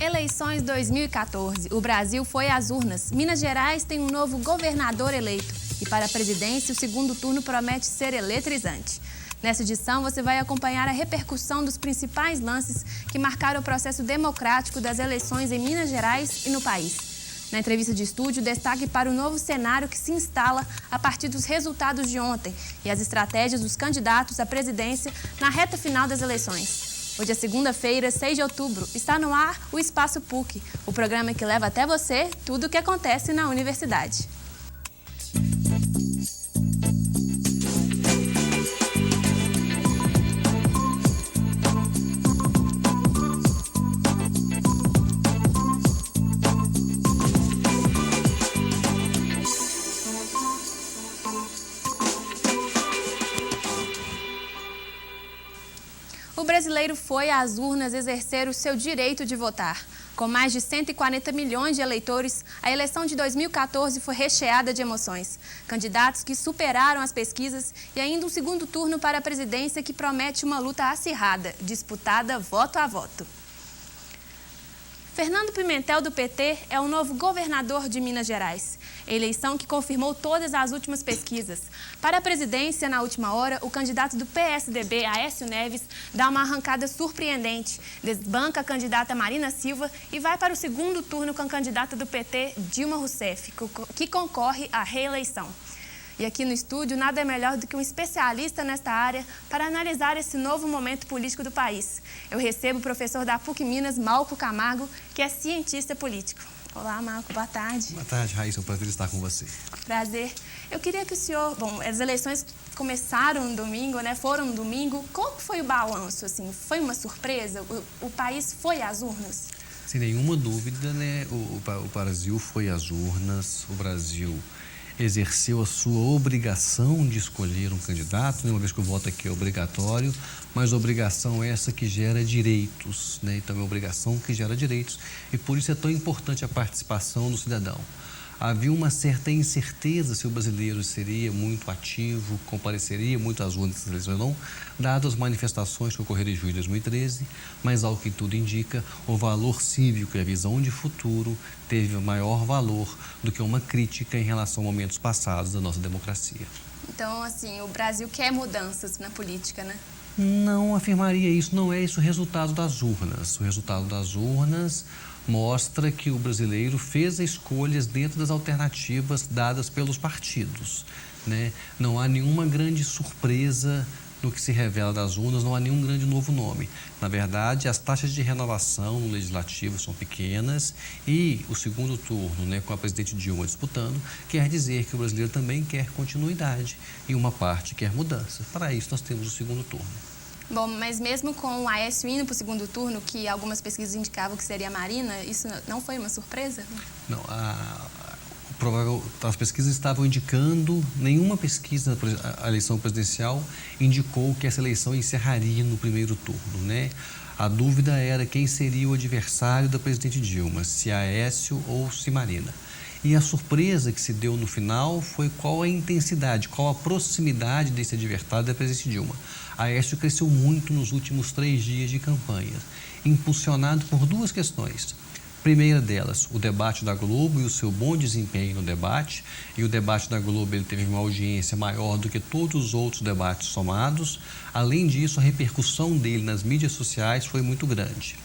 Eleições 2014. O Brasil foi às urnas. Minas Gerais tem um novo governador eleito. E para a presidência, o segundo turno promete ser eletrizante. Nessa edição, você vai acompanhar a repercussão dos principais lances que marcaram o processo democrático das eleições em Minas Gerais e no país. Na entrevista de estúdio, destaque para o novo cenário que se instala a partir dos resultados de ontem e as estratégias dos candidatos à presidência na reta final das eleições. Hoje é segunda-feira, 6 de outubro. Está no ar o Espaço PUC, o programa que leva até você tudo o que acontece na universidade. O brasileiro foi às urnas exercer o seu direito de votar. Com mais de 140 milhões de eleitores, a eleição de 2014 foi recheada de emoções. Candidatos que superaram as pesquisas e ainda um segundo turno para a presidência que promete uma luta acirrada, disputada voto a voto. Fernando Pimentel, do PT, é o novo governador de Minas Gerais. Eleição que confirmou todas as últimas pesquisas. Para a presidência, na última hora, o candidato do PSDB, Aécio Neves, dá uma arrancada surpreendente. Desbanca a candidata Marina Silva e vai para o segundo turno com a candidata do PT, Dilma Rousseff, que concorre à reeleição. E aqui no estúdio, nada é melhor do que um especialista nesta área para analisar esse novo momento político do país. Eu recebo o professor da PUC Minas, Malco Camargo, que é cientista político. Olá, Malco, boa tarde. Boa tarde, Raíssa, é um prazer estar com você. Prazer. Eu queria que o senhor... Bom, as eleições começaram no domingo, né? Foram no domingo. Como foi o balanço, assim? Foi uma surpresa? O país foi às urnas? Sem nenhuma dúvida, né? O Brasil foi às urnas, o Brasil exerceu a sua obrigação de escolher um candidato, né? Uma vez que o voto aqui é obrigatório, mas obrigação essa que gera direitos, né? Então é uma obrigação que gera direitos e por isso é tão importante a participação do cidadão. Havia uma certa incerteza se o brasileiro seria muito ativo, compareceria muito às urnas nessas eleições ou não, dadas as manifestações que ocorreram em junho de 2013, mas ao que tudo indica, o valor cívico e a visão de futuro teve maior valor do que uma crítica em relação a momentos passados da nossa democracia. Então, assim, o Brasil quer mudanças na política, né? Não afirmaria isso, não é isso o resultado das urnas. O resultado das urnas mostra que o brasileiro fez escolhas dentro das alternativas dadas pelos partidos, né? Não há nenhuma grande surpresa no que se revela das urnas, não há nenhum grande novo nome. Na verdade, as taxas de renovação no legislativo são pequenas e o segundo turno, né, com a presidente Dilma disputando, quer dizer que o brasileiro também quer continuidade e uma parte quer mudança. Para isso, nós temos o segundo turno. Bom, mas mesmo com o Aécio indo para o segundo turno, que algumas pesquisas indicavam que seria a Marina, isso não foi uma surpresa? Não, as pesquisas estavam indicando, nenhuma pesquisa na eleição presidencial indicou que essa eleição encerraria no primeiro turno, né? A dúvida era quem seria o adversário da presidente Dilma, se Aécio ou se Marina. E a surpresa que se deu no final foi qual a intensidade, qual a proximidade desse adversário da presidente Dilma. Aécio cresceu muito nos últimos 3 dias de campanha, impulsionado por 2 questões. Primeira delas, o debate da Globo e o seu bom desempenho no debate. E o debate da Globo ele teve uma audiência maior do que todos os outros debates somados. Além disso, a repercussão dele nas mídias sociais foi muito grande.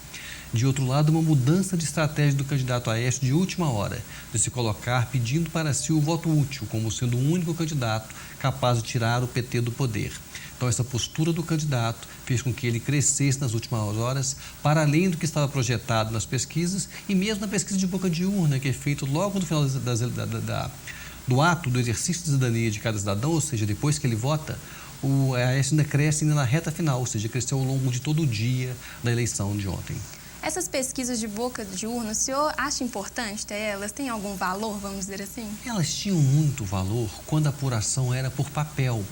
De outro lado, uma mudança de estratégia do candidato Aécio de última hora, de se colocar pedindo para si o voto útil, como sendo o único candidato capaz de tirar o PT do poder. Então, essa postura do candidato fez com que ele crescesse nas últimas horas, para além do que estava projetado nas pesquisas e mesmo na pesquisa de boca de urna, que é feito logo no final do ato do exercício de cidadania de cada cidadão, ou seja, depois que ele vota, o Aécio ainda cresce ainda na reta final, ou seja, cresceu ao longo de todo o dia da eleição de ontem. Essas pesquisas de boca de urna, o senhor acha importante ter elas? Tem algum valor, vamos dizer assim? Elas tinham muito valor quando a apuração era por papel,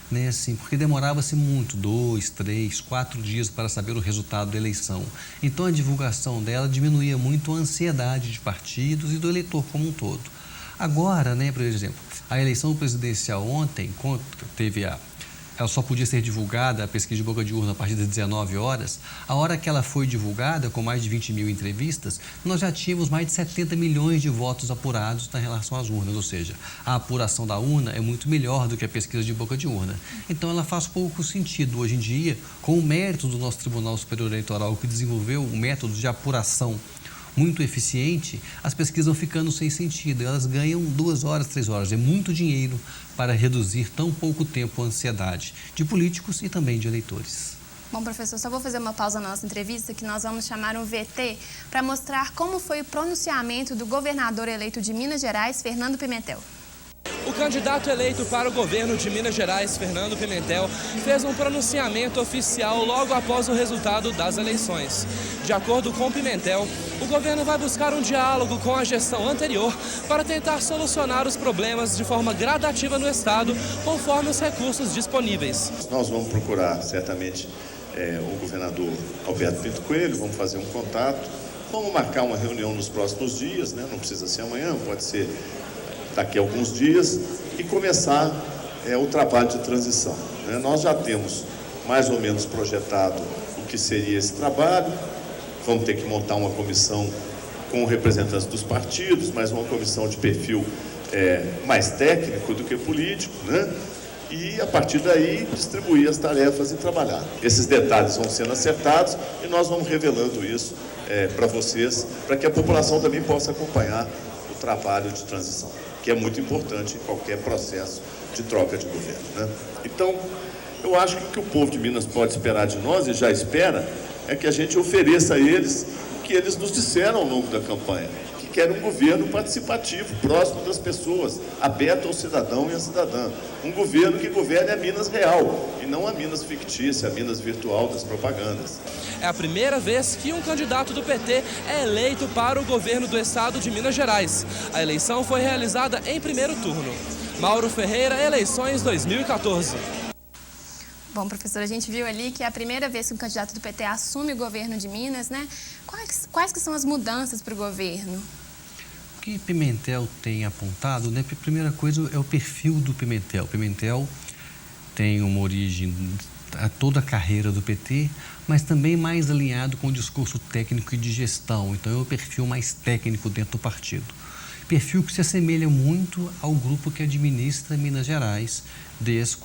né? Assim, porque demorava-se muito, 2, 3, 4 dias para saber o resultado da eleição. Então a divulgação dela diminuía muito a ansiedade de partidos e do eleitor como um todo. Agora, né, por exemplo, a eleição presidencial ontem teve ela só podia ser divulgada, a pesquisa de boca de urna, a partir das 19 horas. A hora que ela foi divulgada, com mais de 20 mil entrevistas, nós já tínhamos mais de 70 milhões de votos apurados na relação às urnas, ou seja, a apuração da urna é muito melhor do que a pesquisa de boca de urna. Então, ela faz pouco sentido hoje em dia, com o mérito do nosso Tribunal Superior Eleitoral, que desenvolveu um método de apuração muito eficiente, as pesquisas vão ficando sem sentido. Elas ganham 2 horas, 3 horas. É muito dinheiro para reduzir tão pouco tempo a ansiedade de políticos e também de eleitores. Bom, professor, só vou fazer uma pausa na nossa entrevista, que nós vamos chamar um VT para mostrar como foi o pronunciamento do governador eleito de Minas Gerais, Fernando Pimentel. O candidato eleito para o governo de Minas Gerais, Fernando Pimentel, fez um pronunciamento oficial logo após o resultado das eleições. De acordo com Pimentel, o governo vai buscar um diálogo com a gestão anterior para tentar solucionar os problemas de forma gradativa no estado, conforme os recursos disponíveis. Nós vamos procurar, certamente, o governador Alberto Pinto Coelho, vamos fazer um contato, vamos marcar uma reunião nos próximos dias, né? Não precisa ser amanhã, pode ser daqui a alguns dias, e começar o trabalho de transição, né? Nós já temos mais ou menos projetado o que seria esse trabalho. Vamos ter que montar uma comissão com representantes dos partidos, mas uma comissão de perfil mais técnico do que político, né? E, a partir daí, distribuir as tarefas e trabalhar. Esses detalhes vão sendo acertados e nós vamos revelando isso para vocês, para que a população também possa acompanhar o trabalho de transição, que é muito importante em qualquer processo de troca de governo, né? Então, eu acho que o que o povo de Minas pode esperar de nós, e já espera, é que a gente ofereça a eles o que eles nos disseram ao longo da campanha, que querem um governo participativo, próximo das pessoas, aberto ao cidadão e à cidadã. Um governo que governe a Minas real, e não a Minas fictícia, a Minas virtual das propagandas. É a primeira vez que um candidato do PT é eleito para o governo do estado de Minas Gerais. A eleição foi realizada em primeiro turno. Mauro Ferreira, eleições 2014. Bom, professor, a gente viu ali que é a primeira vez que um candidato do PT assume o governo de Minas, né? Quais que são as mudanças para o governo? O que Pimentel tem apontado, né? A primeira coisa é o perfil do Pimentel. Pimentel tem uma origem a toda a carreira do PT, mas também mais alinhado com o discurso técnico e de gestão. Então, é o perfil mais técnico dentro do partido. Perfil que se assemelha muito ao grupo que administra Minas Gerais desde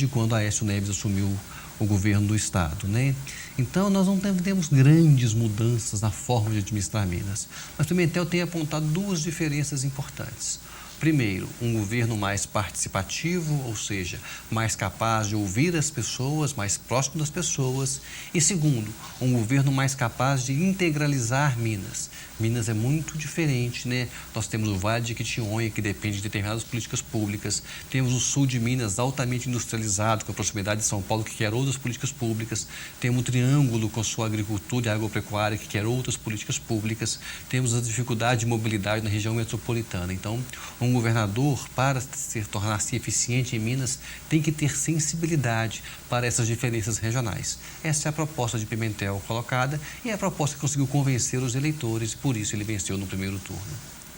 quando Aécio Neves assumiu o governo do estado, né? Então, nós não temos grandes mudanças na forma de administrar Minas. Mas Pimentel tem apontado 2 diferenças importantes. Primeiro, um governo mais participativo, ou seja, mais capaz de ouvir as pessoas, mais próximo das pessoas. E segundo, um governo mais capaz de integralizar Minas. Minas é muito diferente, né? Nós temos o Vale de Jequitinhonha, que depende de determinadas políticas públicas. Temos o sul de Minas altamente industrializado, com a proximidade de São Paulo, que quer outras políticas públicas. Temos o Triângulo, com sua agricultura e agropecuária, que quer outras políticas públicas. Temos a dificuldade de mobilidade na região metropolitana. Então, um governador, para tornar-se eficiente em Minas, tem que ter sensibilidade para essas diferenças regionais. Essa é a proposta de Pimentel colocada e é a proposta que conseguiu convencer os eleitores, e por isso ele venceu no primeiro turno.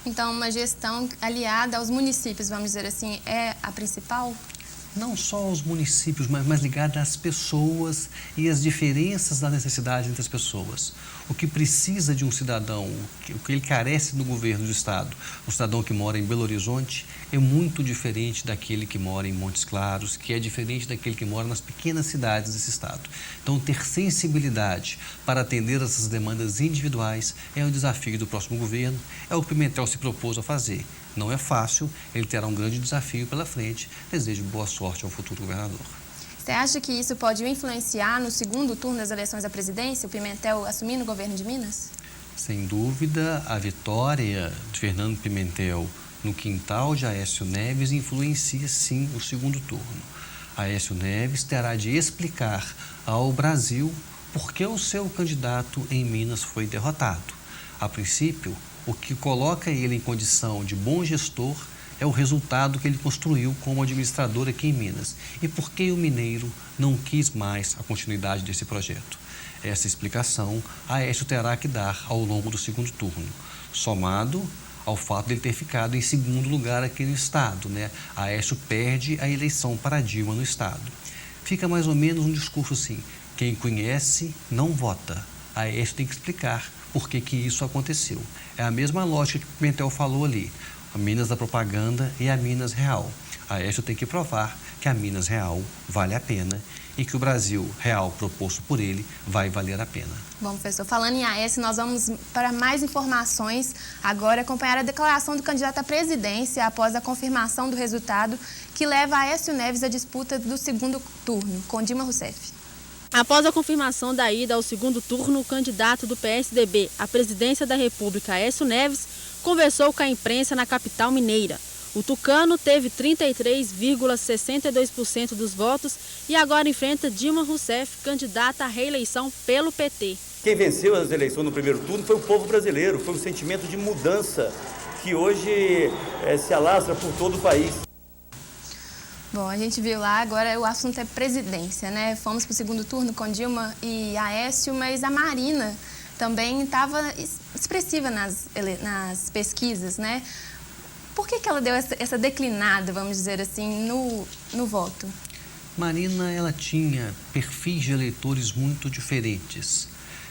Então, uma gestão aliada aos municípios, vamos dizer assim, é a principal? Não só aos municípios, mas ligada às pessoas e às diferenças das necessidades entre as pessoas. O que precisa de um cidadão, o que ele carece no governo do estado, um cidadão que mora em Belo Horizonte, é muito diferente daquele que mora em Montes Claros, que é diferente daquele que mora nas pequenas cidades desse estado. Então, ter sensibilidade para atender essas demandas individuais é um desafio do próximo governo, é o que Pimentel se propôs a fazer. Não é fácil, ele terá um grande desafio pela frente. Desejo boa sorte ao futuro governador. Você acha que isso pode influenciar no segundo turno das eleições à presidência, o Pimentel assumindo o governo de Minas? Sem dúvida, a vitória de Fernando Pimentel no quintal de Aécio Neves influencia, sim, o segundo turno. Aécio Neves terá de explicar ao Brasil por que o seu candidato em Minas foi derrotado. A princípio, o que coloca ele em condição de bom gestor é o resultado que ele construiu como administrador aqui em Minas. E por que o mineiro não quis mais a continuidade desse projeto? Essa explicação Aécio terá que dar ao longo do segundo turno, somado ao fato de ele ter ficado em segundo lugar aqui no estado, né? Aécio perde a eleição para Dilma no estado. fica mais ou menos um discurso assim: quem conhece não vota. A Aécio tem que explicar por que isso aconteceu. É a mesma lógica que o Pimentel falou ali: a Minas da propaganda e a Minas real. A Aécio tem que provar que a Minas real vale a pena e que o Brasil real proposto por ele vai valer a pena. Bom, professor, falando em Aécio, nós vamos para mais informações agora, acompanhar a declaração do candidato à presidência após a confirmação do resultado que leva Aécio Neves à disputa do segundo turno com Dilma Rousseff. Após a confirmação da ida ao segundo turno, o candidato do PSDB à presidência da República, Aécio Neves, conversou com a imprensa na capital mineira. O tucano teve 33,62% dos votos e agora enfrenta Dilma Rousseff, candidata à reeleição pelo PT. Quem venceu as eleições no primeiro turno foi o povo brasileiro, foi um sentimento de mudança que hoje se alastra por todo o país. Bom, a gente viu lá, agora o assunto é presidência, né? Fomos para o segundo turno com Dilma e Aécio, mas a Marina também estava expressiva nas pesquisas, né? Por que ela deu essa declinada, vamos dizer assim, no voto? Marina, ela tinha perfis de eleitores muito diferentes.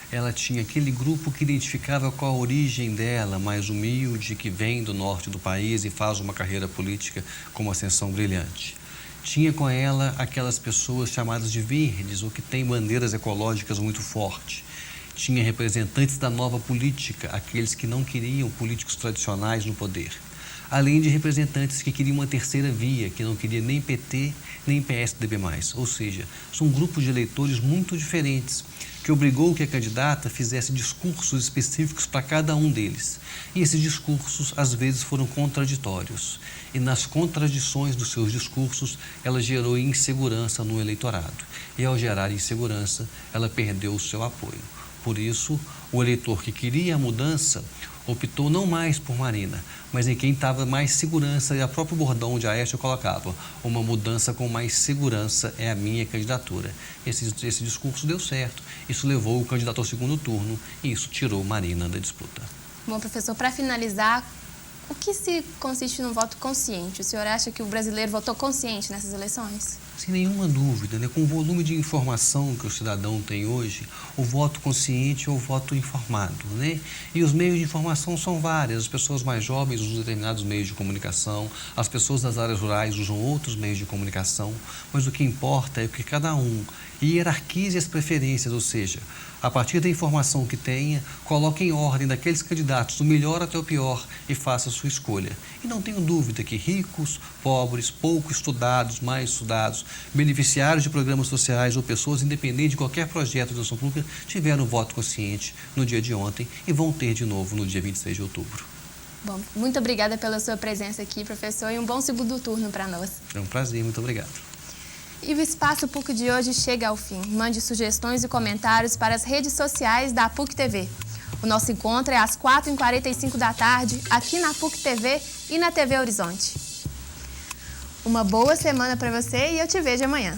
Ela tinha aquele grupo que identificava com a origem dela, mais humilde, que vem do norte do país e faz uma carreira política com uma ascensão brilhante. Tinha com ela aquelas pessoas chamadas de verdes, ou que têm bandeiras ecológicas muito fortes. Tinha representantes da nova política, aqueles que não queriam políticos tradicionais no poder. Além de representantes que queriam uma terceira via, que não queria nem PT, nem PSDB+. Ou seja, são grupos de eleitores muito diferentes, que obrigou que a candidata fizesse discursos específicos para cada um deles. E esses discursos, às vezes, foram contraditórios. E nas contradições dos seus discursos, ela gerou insegurança no eleitorado. E ao gerar insegurança, ela perdeu o seu apoio. Por isso, o eleitor que queria a mudança optou não mais por Marina, mas em quem estava mais segurança, e a próprio bordão de Aécio colocava: uma mudança com mais segurança é a minha candidatura. Esse discurso deu certo, isso levou o candidato ao segundo turno e isso tirou Marina da disputa. Bom, professor, para finalizar, o que se consiste num voto consciente? O senhor acha que o brasileiro votou consciente nessas eleições? Sem nenhuma dúvida, né? Com o volume de informação que o cidadão tem hoje, o voto consciente é o voto informado, né? E os meios de informação são vários. As pessoas mais jovens usam determinados meios de comunicação, as pessoas das áreas rurais usam outros meios de comunicação, mas o que importa é que cada um hierarquize as preferências, ou seja, a partir da informação que tenha, coloque em ordem daqueles candidatos, do melhor até o pior, e faça a sua escolha. E não tenho dúvida que ricos, pobres, pouco estudados, mais estudados, beneficiários de programas sociais ou pessoas independentes de qualquer projeto de ação pública tiveram voto consciente no dia de ontem e vão ter de novo no dia 26 de outubro. Bom, muito obrigada pela sua presença aqui, professor, e um bom segundo turno para nós. É um prazer, muito obrigado. E o Espaço PUC de hoje chega ao fim. Mande sugestões e comentários para as redes sociais da PUC TV. O nosso encontro é às 4h45 da tarde, aqui na PUC TV e na TV Horizonte. Uma boa semana para você e eu te vejo amanhã.